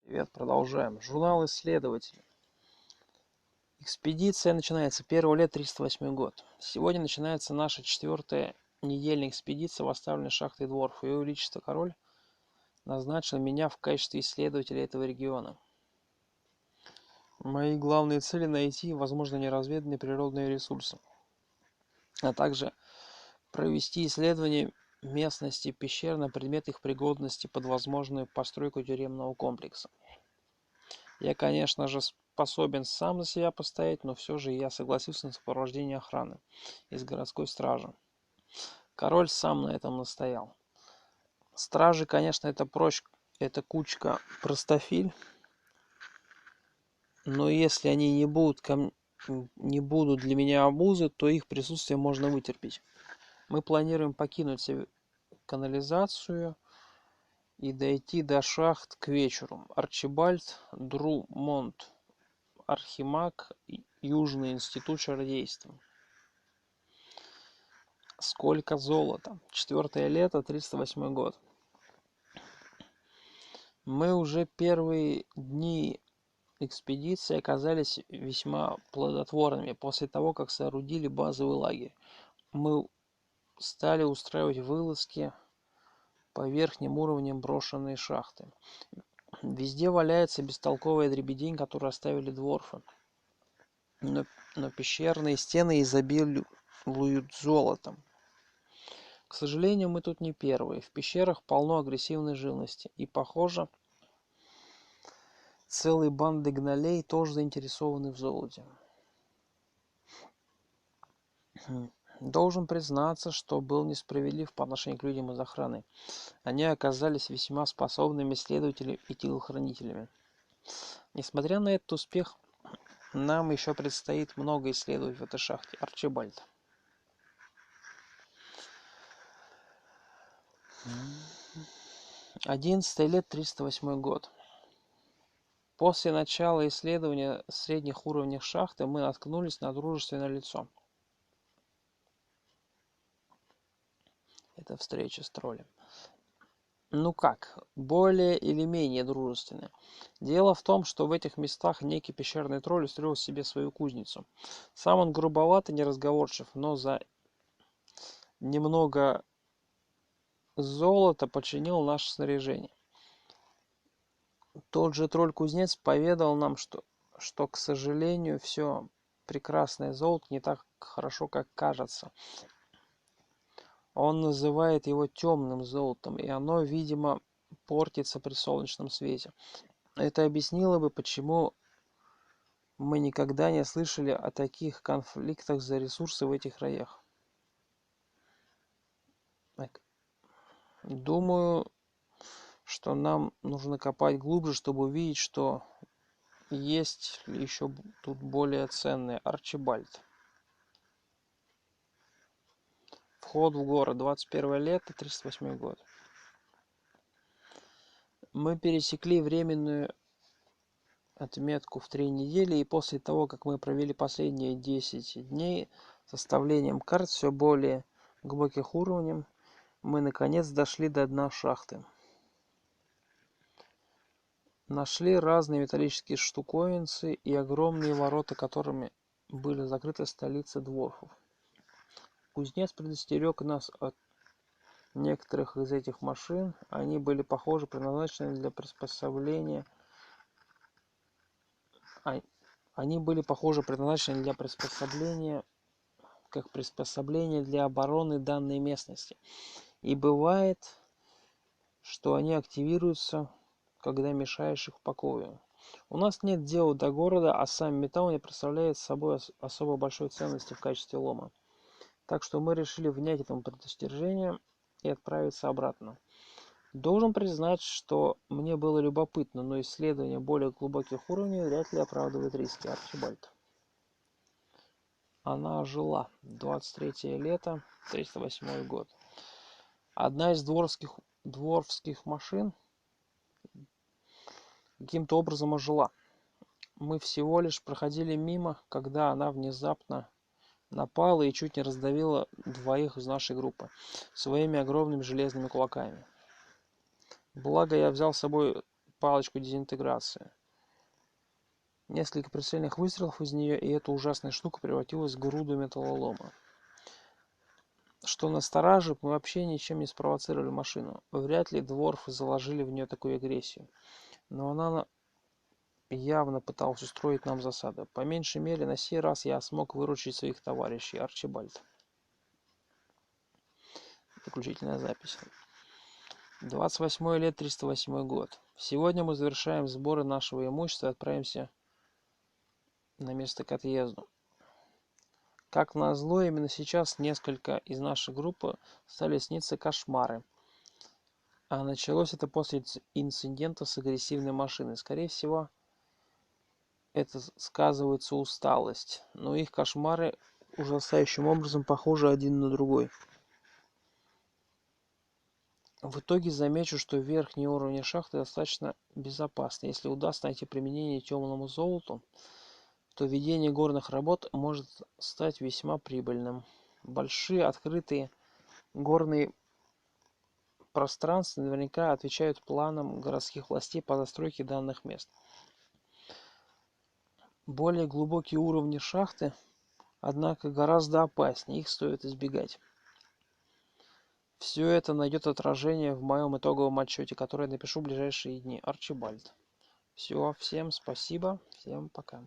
Привет, продолжаем. Журнал исследователей. Экспедиция начинается 1 лет 308 год. Сегодня начинается наша 4-я недельная экспедиция в оставленной шахтой Дворф. Его Величество Король назначил меня в качестве исследователя этого региона. Мои главные цели — найти, возможно, неразведанные природные ресурсы, а также провести исследование местности пещер на предмет их пригодности под возможную постройку тюремного комплекса. Я, конечно же, способен сам за себя постоять, но все же я согласился на сопровождение охраны из городской стражи. Король сам на этом настоял. Стражи, конечно, это кучка простофиль, но если они не будут для меня обузой, то их присутствие можно вытерпеть. Мы планируем покинуть канализацию и дойти до шахт к вечеру. Арчибальд, Друмонд, Архимаг, Южный институт чародейства. Сколько золота? 4 лето, 308 год. Мы уже первые дни экспедиции оказались весьма плодотворными. После того, как соорудили базовый лагерь, мы стали устраивать вылазки по верхним уровням брошенной шахты. Везде валяется бестолковая дребедень, которую оставили дворфы. Но пещерные стены изобилуют золотом. К сожалению, мы тут не первые. В пещерах полно агрессивной живности. И, похоже, целые банды гнолей тоже заинтересованы в золоте. Должен признаться, что был несправедлив по отношению к людям из охраны. Они оказались весьма способными исследователями и телохранителями. Несмотря на этот успех, нам еще предстоит много исследовать в этой шахте. Арчибальд. 11 лет, 308 год. После начала исследования средних уровней шахты мы наткнулись на дружественное лицо. Это встреча с троллем. Ну как, более или менее дружественное. Дело в том, что в этих местах некий пещерный тролль устроил себе свою кузницу. Сам он грубоват и неразговорчив, но за немного золота починил наше снаряжение. Тот же тролль-кузнец поведал нам, что, к сожалению, все прекрасное золото не так хорошо, как кажется. Он называет его темным золотом, и оно, видимо, портится при солнечном свете. Это объяснило бы, почему мы никогда не слышали о таких конфликтах за ресурсы в этих краях. Думаю, что нам нужно копать глубже, чтобы увидеть, что есть еще тут более ценные. Арчибальд. Вход в город. 21 лето, 38 год. Мы пересекли временную отметку в 3 недели, и после того, как мы провели последние 10 дней составлением карт все более глубоких уровней, мы наконец дошли до дна шахты. Нашли разные металлические штуковинцы и огромные ворота, которыми были закрыты столицы дворфов. Кузнец предостерег нас от некоторых из этих машин. Они были, похоже, предназначены для приспособления. Как приспособление для обороны данной местности. И бывает, что они активируются, когда мешаешь их покою. У нас нет дела до города, а сам металл не представляет собой особо большой ценности в качестве лома. Так что мы решили внять этому предостережению и отправиться обратно. Должен признать, что мне было любопытно, но исследование более глубоких уровней вряд ли оправдывает риски. Арчибальд. Она ожила. 23 лето, 308 год. Одна из дворфских машин каким-то образом ожила. Мы всего лишь проходили мимо, когда она внезапно напала и чуть не раздавила 2 из нашей группы своими огромными железными кулаками. Благо я взял с собой палочку дезинтеграции. Несколько прицельных выстрелов из нее, и эта ужасная штука превратилась в груду металлолома. Что настораживает, мы вообще ничем не спровоцировали машину. Вряд ли дворфы заложили в нее такую агрессию. Но она явно пыталась устроить нам засаду. По меньшей мере, на сей раз я смог выручить своих товарищей. Арчибальд. Заключительная запись. 28 лет, 308 год. Сегодня мы завершаем сборы нашего имущества и отправимся на место к отъезду. Как назло, именно сейчас несколько из нашей группы стали сниться кошмары. А началось это после инцидента с агрессивной машиной. Скорее всего, это сказывается усталость, но их кошмары ужасающим образом похожи один на другой. В итоге замечу, что верхние уровни шахты достаточно безопасны. Если удастся найти применение темному золоту, то ведение горных работ может стать весьма прибыльным. Большие открытые горные пространства наверняка отвечают планам городских властей по застройке данных мест. Более глубокие уровни шахты, однако, гораздо опаснее, их стоит избегать. Все это найдет отражение в моем итоговом отчете, который я напишу в ближайшие дни. Арчибальд. Все, всем спасибо, всем пока.